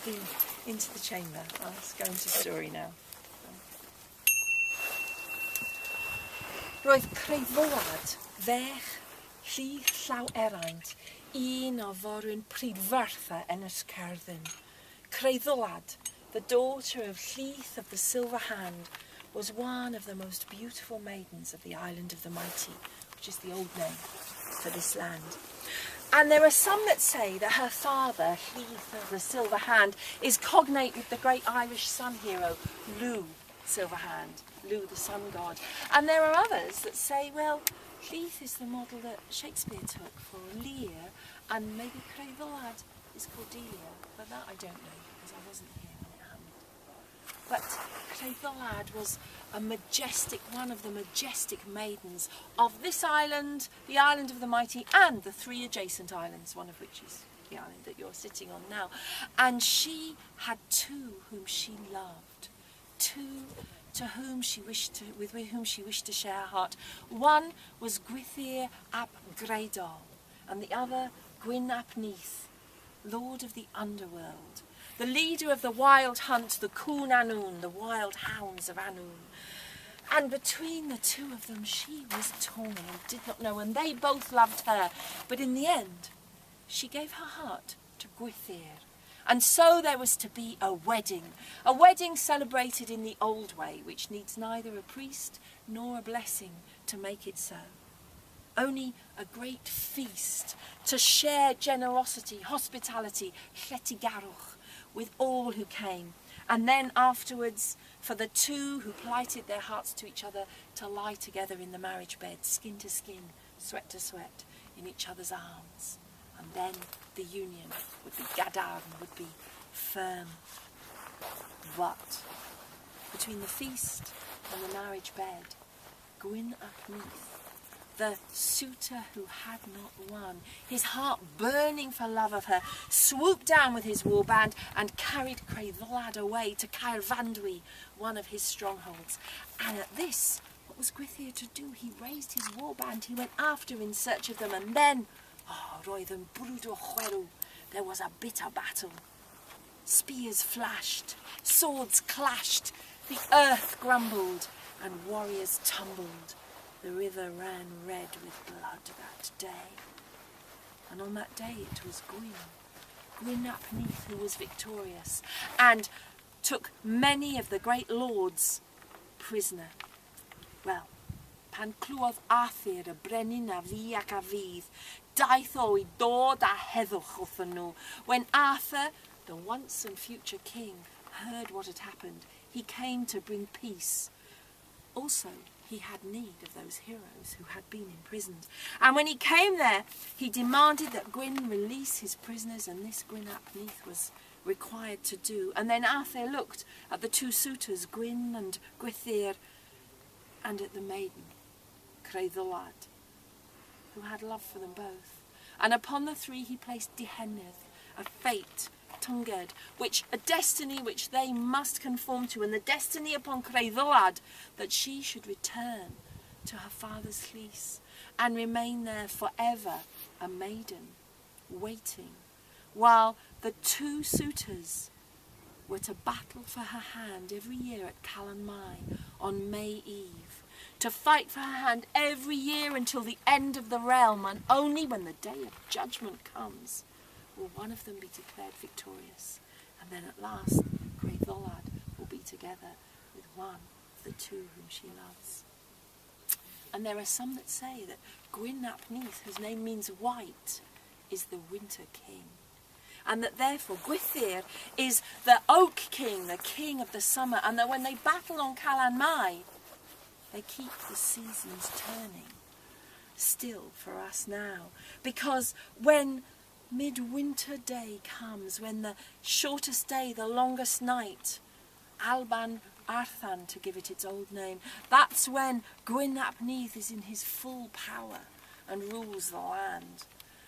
we've been into the chamber. Let's go into story now. Roedd Creuddwlad, fech, llu llaw eraint, un o forwyn prydfertha Ynys Cerddyn. Creuddwlad, the daughter of Llyth of the Silver Hand, was one of the most beautiful maidens of the Island of the Mighty, which is the old name for this land. And there are some that say that her father, Llyth of the Silver Hand, is cognate with the great Irish sun hero, Lugh Silverhand, Lugh the sun god. And there are others that say, well, Llyth is the model that Shakespeare took for Lear, and maybe Creuddwlad is Cordelia, but that I don't know, because I wasn't here when it happened. But Creuddwlad was a majestic, one of the majestic maidens of this island, the Island of the Mighty, and the 3 adjacent islands, one of which is the island that you're sitting on now. And she had 2 whom she loved, 2 to whom she wished to, with whom she wished to share her heart. One was Gwythyr ap Greidol, and the other Gwyn ap Neath, lord of the underworld, the leader of the wild hunt, the Cwn Annwn, the wild hounds of Annwn. And between the 2 of them she was torn and did not know, and they both loved her. But in the end, she gave her heart to Gwythyr. And so there was to be a wedding celebrated in the old way, which needs neither a priest nor a blessing to make it so. Only a great feast to share generosity, hospitality, lletigarwch, with all who came. And then afterwards, for the 2 who plighted their hearts to each other to lie together in the marriage bed, skin to skin, sweat to sweat, in each other's arms. And then the union would be gadarn, would be firm. But between the feast and the marriage bed, Gwyn ap Neath, the suitor who had not won, his heart burning for love of her, swooped down with his warband and carried Creuddwlad away to Caerfandwi, one of his strongholds. And at this, what was Gwythyr to do? He raised his warband, he went after in search of them, and then, roedd yn brwd o chwerw, there was a bitter battle. Spears flashed, swords clashed, the earth grumbled, and warriors tumbled. The river ran red with blood that day. And on that day it was Gwyn ap Neath who was victorious, and took many of the great lords prisoner. Well, pan clwodd Arthur y brenin a fi ac a fydd, daeth o I dod a heddwch wrthyn nhw. When Arthur, the once and future king, heard what had happened, he came to bring peace. Also, he had need of those heroes who had been imprisoned. And when he came there, he demanded that Gwyn release his prisoners, and this Gwyn ap Neath was required to do. And then Arthur looked at the 2 suitors, Gwyn and Gwythyr, and at the maiden, Creuddwlad, who had love for them both. And upon the 3 he placed Dihennydd, a fate, Tunged, a destiny which they must conform to, and the destiny upon Creuddwlad that she should return to her father's Llys and remain there forever, a maiden, waiting, while the 2 suitors were to battle for her hand every year at Calan Mai on May Eve, to fight for her hand every year until the end of the realm, and only when the day of judgment comes will one of them be declared victorious, and then at last Creuddwlad will be together with one of the 2 whom she loves. And there are some that say that Gwyn ap Neath, whose name means white, is the winter king, and that therefore Gwythyr is the oak king, the king of the summer, and that when they battle on Calan Mai, they keep the seasons turning still for us now, because when midwinter day comes, when the shortest day, the longest night, Alban Arthan, to give it its old name, that's when Gwyn ap Neath is in his full power and rules the land.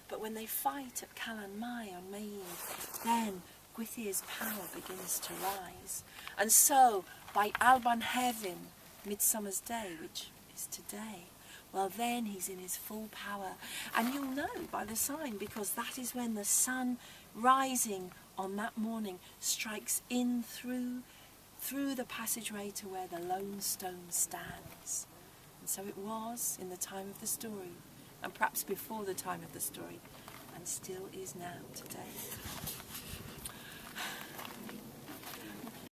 But when they fight at Calan Mai on May Eve, then Gwythyr's power begins to rise. And so, by Alban Hefin, Midsummer's Day, which is today, well, then he's in his full power. And you'll know by the sign, because that is when the sun rising on that morning strikes in through the passageway to where the lone stone stands. And so it was in the time of the story, and perhaps before the time of the story, and still is now today.